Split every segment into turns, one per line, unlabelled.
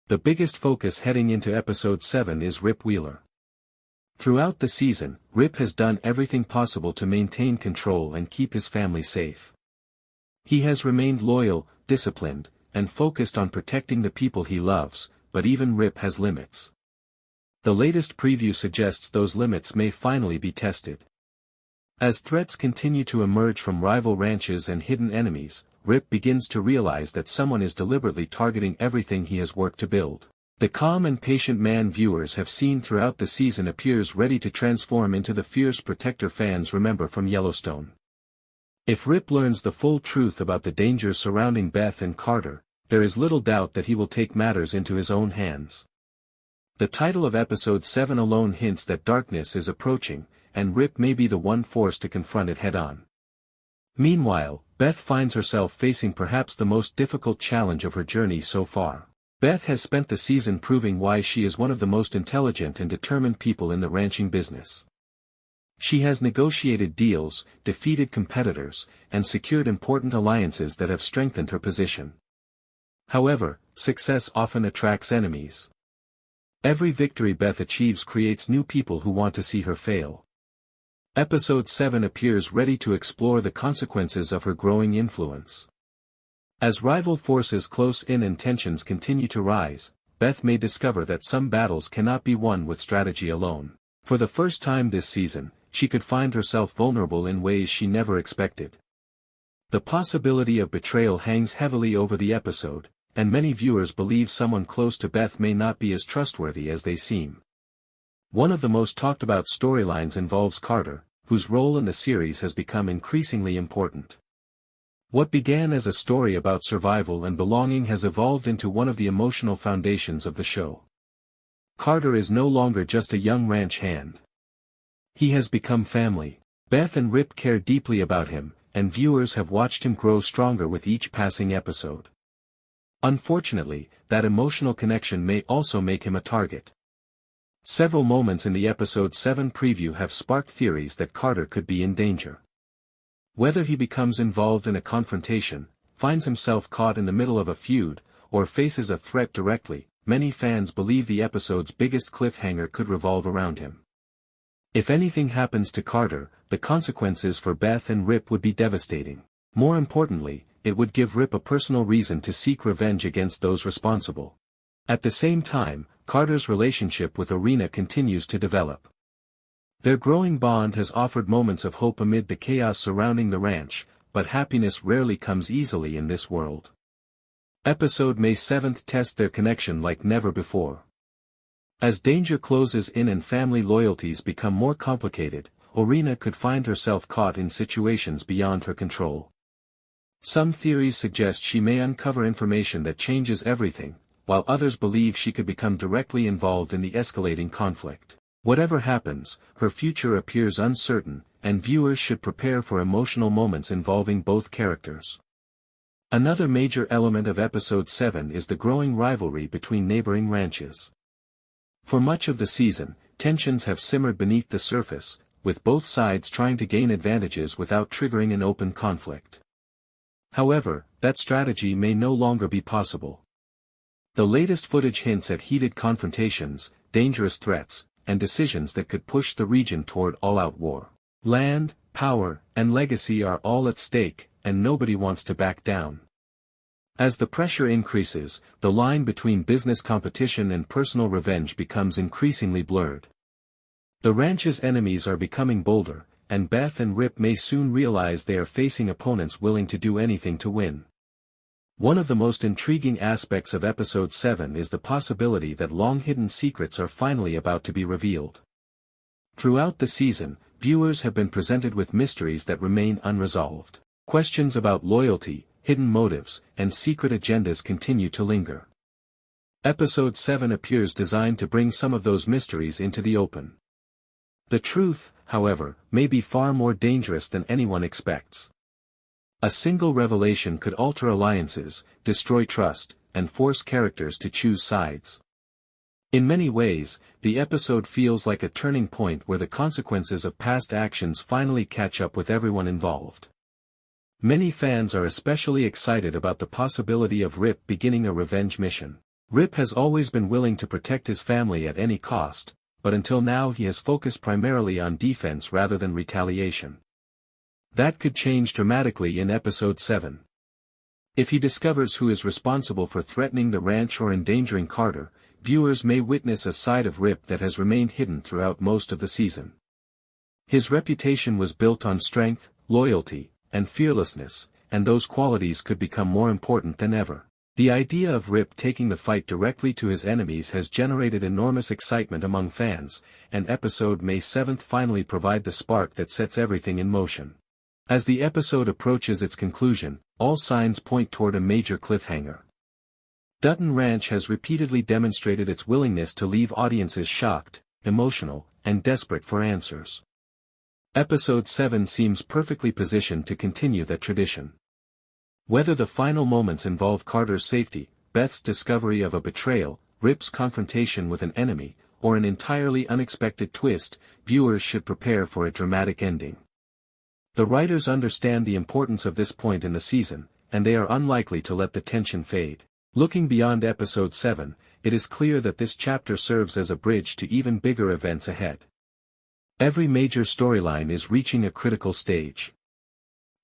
The biggest focus heading into episode 7 is Rip Wheeler. Throughout the season, Rip has done everything possible to maintain control and keep his family safe. He has remained loyal, disciplined, and focused on protecting the people he loves, but even Rip has limits. The latest preview suggests those limits may finally be tested. As threats continue to emerge from rival ranches and hidden enemies, Rip begins to realize that someone is deliberately targeting everything he has worked to build. The calm and patient man viewers have seen throughout the season appears ready to transform into the fierce protector fans remember from Yellowstone. If Rip learns the full truth about the dangers surrounding Beth and Carter, there is little doubt that he will take matters into his own hands. The title of episode 7 alone hints that darkness is approaching, and Rip may be the one forced to confront it head-on. Meanwhile, Beth finds herself facing perhaps the most difficult challenge of her journey so far. Beth has spent the season proving why she is one of the most intelligent and determined people in the ranching business. She has negotiated deals, defeated competitors, and secured important alliances that have strengthened her position. However, success often attracts enemies. Every victory Beth achieves creates new people who want to see her fail. Episode 7 appears ready to explore the consequences of her growing influence. As rival forces close in and tensions continue to rise, Beth may discover that some battles cannot be won with strategy alone. For the first time this season, she could find herself vulnerable in ways she never expected. The possibility of betrayal hangs heavily over the episode, and many viewers believe someone close to Beth may not be as trustworthy as they seem. One of the most talked about storylines involves Carter, whose role in the series has become increasingly important. What began as a story about survival and belonging has evolved into one of the emotional foundations of the show. Carter is no longer just a young ranch hand. He has become family. Beth and Rip care deeply about him, and viewers have watched him grow stronger with each passing episode. Unfortunately, that emotional connection may also make him a target. Several moments in the episode 7 preview have sparked theories that Carter could be in danger. Whether he becomes involved in a confrontation, finds himself caught in the middle of a feud, or faces a threat directly, many fans believe the episode's biggest cliffhanger could revolve around him. If anything happens to Carter, the consequences for Beth and Rip would be devastating. More importantly, it would give Rip a personal reason to seek revenge against those responsible. At the same time, Carter's relationship with Irina continues to develop. Their growing bond has offered moments of hope amid the chaos surrounding the ranch, but happiness rarely comes easily in this world. Episode May 7th tests their connection like never before. As danger closes in and family loyalties become more complicated, Irina could find herself caught in situations beyond her control. Some theories suggest she may uncover information that changes everything, while others believe she could become directly involved in the escalating conflict. Whatever happens, her future appears uncertain, and viewers should prepare for emotional moments involving both characters. Another major element of episode 7 is the growing rivalry between neighboring ranches. For much of the season, tensions have simmered beneath the surface, with both sides trying to gain advantages without triggering an open conflict. However, that strategy may no longer be possible. The latest footage hints at heated confrontations, dangerous threats, and decisions that could push the region toward all-out war. Land, power, and legacy are all at stake, and nobody wants to back down. As the pressure increases, the line between business competition and personal revenge becomes increasingly blurred. The ranch's enemies are becoming bolder, and Beth and Rip may soon realize they are facing opponents willing to do anything to win. One of the most intriguing aspects of episode 7 is the possibility that long-hidden secrets are finally about to be revealed. Throughout the season, viewers have been presented with mysteries that remain unresolved. Questions about loyalty, hidden motives, and secret agendas continue to linger. Episode 7 appears designed to bring some of those mysteries into the open. The truth, however, may be far more dangerous than anyone expects. A single revelation could alter alliances, destroy trust, and force characters to choose sides. In many ways, the episode feels like a turning point where the consequences of past actions finally catch up with everyone involved. Many fans are especially excited about the possibility of Rip beginning a revenge mission. Rip has always been willing to protect his family at any cost, but until now he has focused primarily on defense rather than retaliation. That could change dramatically in episode 7. If he discovers who is responsible for threatening the ranch or endangering Carter, viewers may witness a side of Rip that has remained hidden throughout most of the season. His reputation was built on strength, loyalty, and fearlessness, and those qualities could become more important than ever. The idea of Rip taking the fight directly to his enemies has generated enormous excitement among fans, and episode May 7 finally provide the spark that sets everything in motion. As the episode approaches its conclusion, all signs point toward a major cliffhanger. Dutton Ranch has repeatedly demonstrated its willingness to leave audiences shocked, emotional, and desperate for answers. Episode 7 seems perfectly positioned to continue that tradition. Whether the final moments involve Carter's safety, Beth's discovery of a betrayal, Rip's confrontation with an enemy, or an entirely unexpected twist, viewers should prepare for a dramatic ending. The writers understand the importance of this point in the season, and they are unlikely to let the tension fade. Looking beyond episode 7, it is clear that this chapter serves as a bridge to even bigger events ahead. Every major storyline is reaching a critical stage.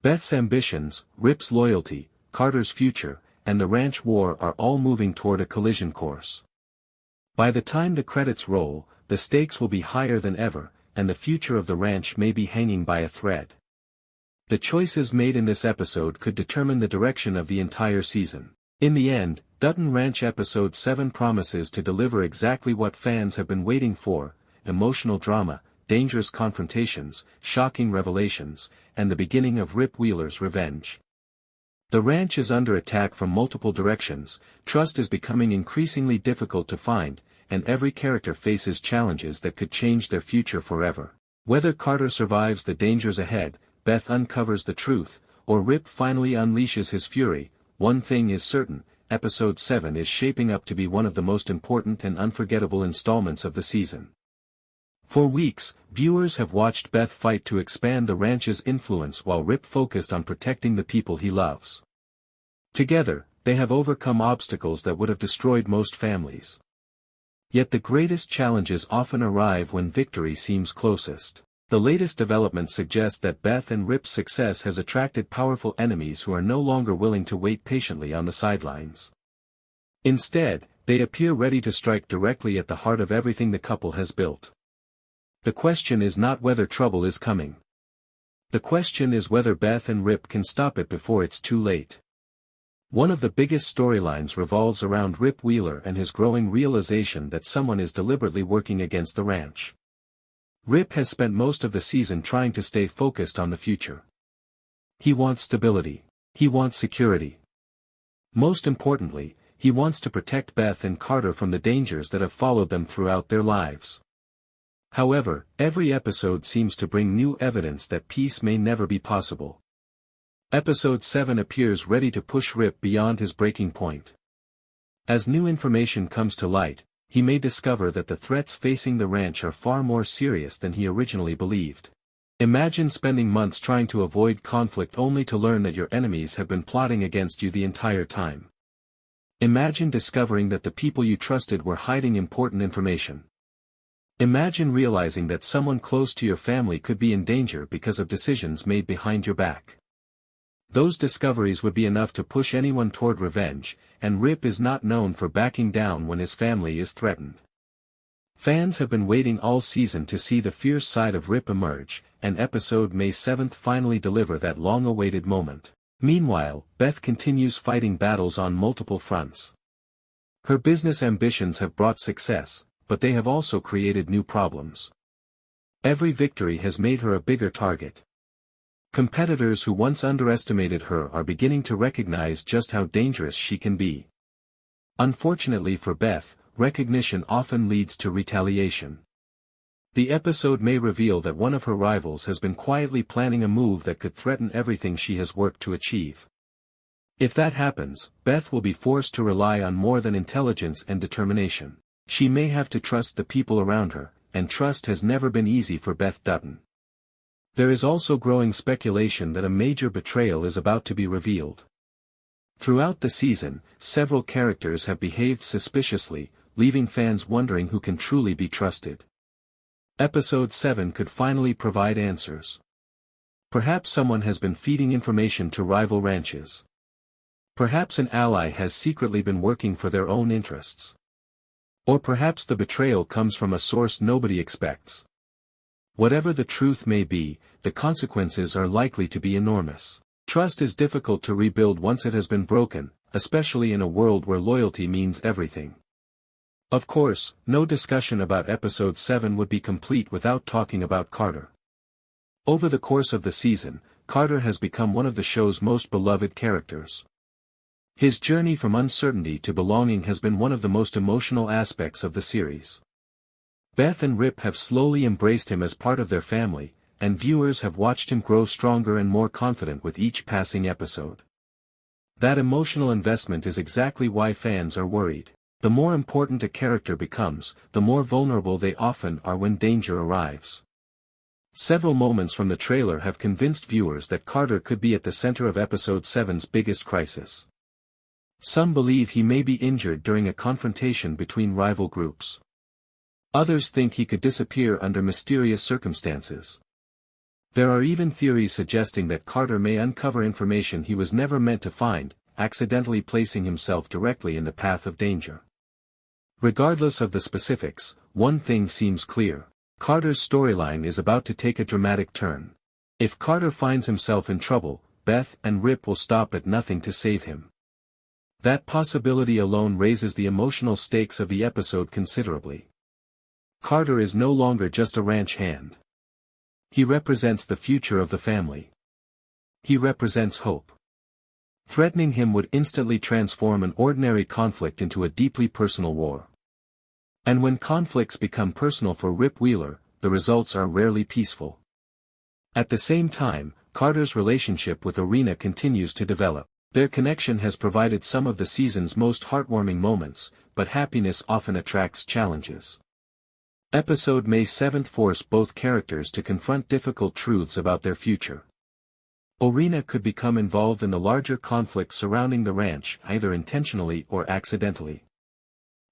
Beth's ambitions, Rip's loyalty, Carter's future, and the ranch war are all moving toward a collision course. By the time the credits roll, the stakes will be higher than ever, and the future of the ranch may be hanging by a thread. The choices made in this episode could determine the direction of the entire season. In the end, Dutton Ranch episode 7 promises to deliver exactly what fans have been waiting for: emotional drama, dangerous confrontations, shocking revelations, and the beginning of Rip Wheeler's revenge. The ranch is under attack from multiple directions, trust is becoming increasingly difficult to find, and every character faces challenges that could change their future forever. Whether Carter survives the dangers ahead, Beth uncovers the truth, or Rip finally unleashes his fury, one thing is certain: episode 7 is shaping up to be one of the most important and unforgettable installments of the season. For weeks, viewers have watched Beth fight to expand the ranch's influence while Rip focused on protecting the people he loves. Together, they have overcome obstacles that would have destroyed most families. Yet the greatest challenges often arrive when victory seems closest. The latest developments suggest that Beth and Rip's success has attracted powerful enemies who are no longer willing to wait patiently on the sidelines. Instead, they appear ready to strike directly at the heart of everything the couple has built. The question is not whether trouble is coming. The question is whether Beth and Rip can stop it before it's too late. One of the biggest storylines revolves around Rip Wheeler and his growing realization that someone is deliberately working against the ranch. Rip has spent most of the season trying to stay focused on the future. He wants stability. He wants security. Most importantly, he wants to protect Beth and Carter from the dangers that have followed them throughout their lives. However, every episode seems to bring new evidence that peace may never be possible. Episode 7 appears ready to push Rip beyond his breaking point. As new information comes to light, he may discover that the threats facing the ranch are far more serious than he originally believed. Imagine spending months trying to avoid conflict only to learn that your enemies have been plotting against you the entire time. Imagine discovering that the people you trusted were hiding important information. Imagine realizing that someone close to your family could be in danger because of decisions made behind your back. Those discoveries would be enough to push anyone toward revenge, and Rip is not known for backing down when his family is threatened. Fans have been waiting all season to see the fierce side of Rip emerge, and episode May 7 finally deliver that long-awaited moment. Meanwhile, Beth continues fighting battles on multiple fronts. Her business ambitions have brought success, but they have also created new problems. Every victory has made her a bigger target. Competitors who once underestimated her are beginning to recognize just how dangerous she can be. Unfortunately for Beth, recognition often leads to retaliation. The episode may reveal that one of her rivals has been quietly planning a move that could threaten everything she has worked to achieve. If that happens, Beth will be forced to rely on more than intelligence and determination. She may have to trust the people around her, and trust has never been easy for Beth Dutton. There is also growing speculation that a major betrayal is about to be revealed. Throughout the season, several characters have behaved suspiciously, leaving fans wondering who can truly be trusted. Episode 7 could finally provide answers. Perhaps someone has been feeding information to rival ranches. Perhaps an ally has secretly been working for their own interests. Or perhaps the betrayal comes from a source nobody expects. Whatever the truth may be, the consequences are likely to be enormous. Trust is difficult to rebuild once it has been broken, especially in a world where loyalty means everything. Of course, no discussion about Episode 7 would be complete without talking about Carter. Over the course of the season, Carter has become one of the show's most beloved characters. His journey from uncertainty to belonging has been one of the most emotional aspects of the series. Beth and Rip have slowly embraced him as part of their family, and viewers have watched him grow stronger and more confident with each passing episode. That emotional investment is exactly why fans are worried. The more important a character becomes, the more vulnerable they often are when danger arrives. Several moments from the trailer have convinced viewers that Carter could be at the center of Episode 7's biggest crisis. Some believe he may be injured during a confrontation between rival groups. Others think he could disappear under mysterious circumstances. There are even theories suggesting that Carter may uncover information he was never meant to find, accidentally placing himself directly in the path of danger. Regardless of the specifics, one thing seems clear. Carter's storyline is about to take a dramatic turn. If Carter finds himself in trouble, Beth and Rip will stop at nothing to save him. That possibility alone raises the emotional stakes of the episode considerably. Carter is no longer just a ranch hand. He represents the future of the family. He represents hope. Threatening him would instantly transform an ordinary conflict into a deeply personal war. And when conflicts become personal for Rip Wheeler, the results are rarely peaceful. At the same time, Carter's relationship with Irina continues to develop. Their connection has provided some of the season's most heartwarming moments, but happiness often attracts challenges. Episode May 7 forced both characters to confront difficult truths about their future. Irina could become involved in the larger conflict surrounding the ranch either intentionally or accidentally.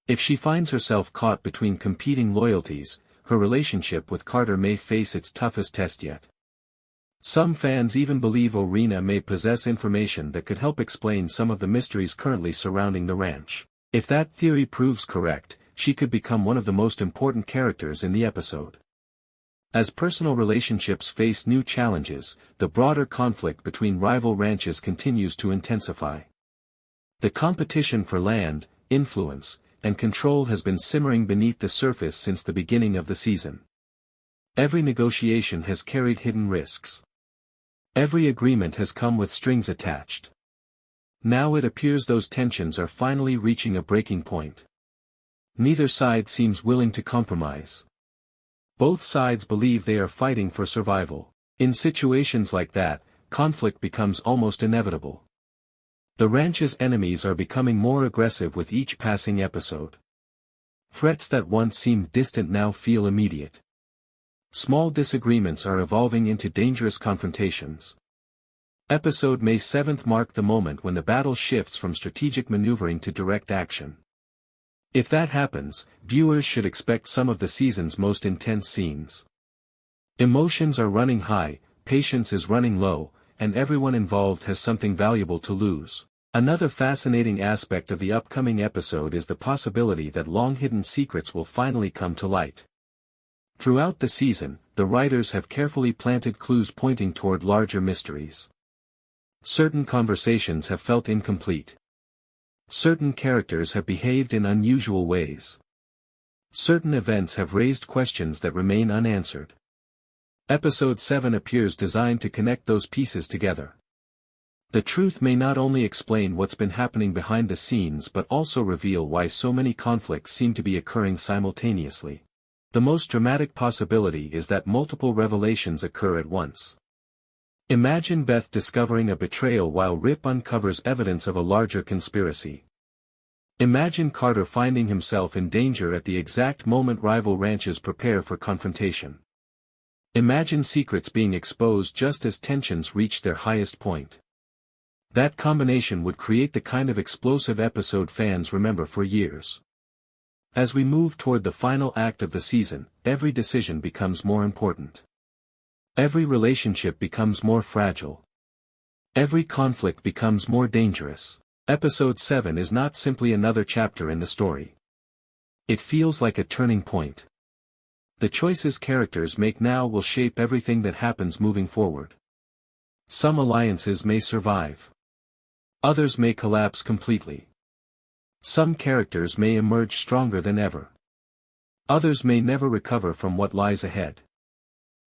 If she finds herself caught between competing loyalties, her relationship with Carter may face its toughest test yet. Some fans even believe Irina may possess information that could help explain some of the mysteries currently surrounding the ranch. If that theory proves correct, she could become one of the most important characters in the episode. As personal relationships face new challenges, the broader conflict between rival ranches continues to intensify. The competition for land, influence, and control has been simmering beneath the surface since the beginning of the season. Every negotiation has carried hidden risks. Every agreement has come with strings attached. Now it appears those tensions are finally reaching a breaking point. Neither side seems willing to compromise. Both sides believe they are fighting for survival. In situations like that, conflict becomes almost inevitable. The ranch's enemies are becoming more aggressive with each passing episode. Threats that once seemed distant now feel immediate. Small disagreements are evolving into dangerous confrontations. Episode May 7 marked the moment when the battle shifts from strategic maneuvering to direct action. If that happens, viewers should expect some of the season's most intense scenes. Emotions are running high, patience is running low, and everyone involved has something valuable to lose. Another fascinating aspect of the upcoming episode is the possibility that long-hidden secrets will finally come to light. Throughout the season, the writers have carefully planted clues pointing toward larger mysteries. Certain conversations have felt incomplete. Certain characters have behaved in unusual ways. Certain events have raised questions that remain unanswered. Episode 7 appears designed to connect those pieces together. The truth may not only explain what's been happening behind the scenes but also reveal why so many conflicts seem to be occurring simultaneously. The most dramatic possibility is that multiple revelations occur at once. Imagine Beth discovering a betrayal while Rip uncovers evidence of a larger conspiracy. Imagine Carter finding himself in danger at the exact moment rival ranches prepare for confrontation. Imagine secrets being exposed just as tensions reach their highest point. That combination would create the kind of explosive episode fans remember for years. As we move toward the final act of the season, every decision becomes more important. Every relationship becomes more fragile. Every conflict becomes more dangerous. Episode 7 is not simply another chapter in the story. It feels like a turning point. The choices characters make now will shape everything that happens moving forward. Some alliances may survive. Others may collapse completely. Some characters may emerge stronger than ever. Others may never recover from what lies ahead.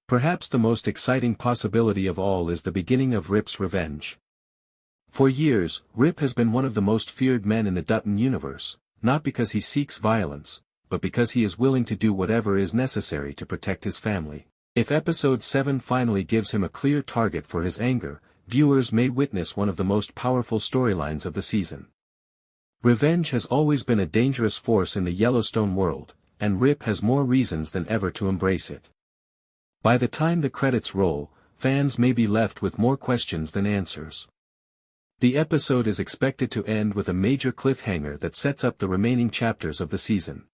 Perhaps the most exciting possibility of all is the beginning of Rip's revenge. For years, Rip has been one of the most feared men in the Dutton universe, not because he seeks violence, but because he is willing to do whatever is necessary to protect his family. If Episode 7 finally gives him a clear target for his anger, viewers may witness one of the most powerful storylines of the season. Revenge has always been a dangerous force in the Yellowstone world, and Rip has more reasons than ever to embrace it. By the time the credits roll, fans may be left with more questions than answers. The episode is expected to end with a major cliffhanger that sets up the remaining chapters of the season.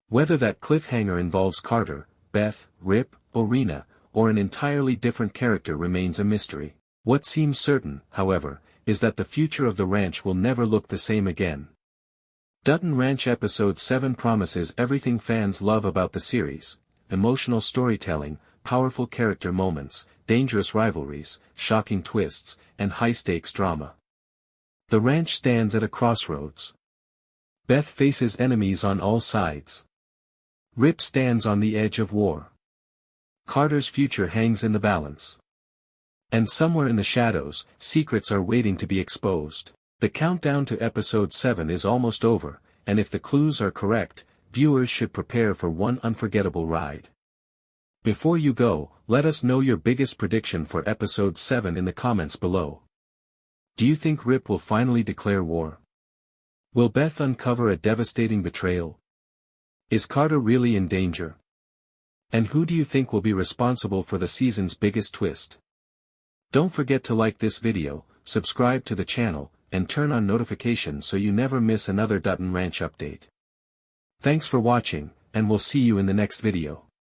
Whether that cliffhanger involves Carter, Beth, Rip, Orina, or an entirely different character remains a mystery. What seems certain, however, is that the future of the ranch will never look the same again. Dutton Ranch Episode 7 promises everything fans love about the series: emotional storytelling, powerful character moments, dangerous rivalries, shocking twists, and high-stakes drama. The ranch stands at a crossroads. Beth faces enemies on all sides. Rip stands on the edge of war. Carter's future hangs in the balance. And somewhere in the shadows, secrets are waiting to be exposed. The countdown to Episode 7 is almost over, and if the clues are correct, viewers should prepare for one unforgettable ride. Before you go, let us know your biggest prediction for Episode 7 in the comments below. Do you think Rip will finally declare war? Will Beth uncover a devastating betrayal? Is Carter really in danger? And who do you think will be responsible for the season's biggest twist? Don't forget to like this video, subscribe to the channel, and turn on notifications so you never miss another Dutton Ranch update. Thanks for watching, and we'll see you in the next video.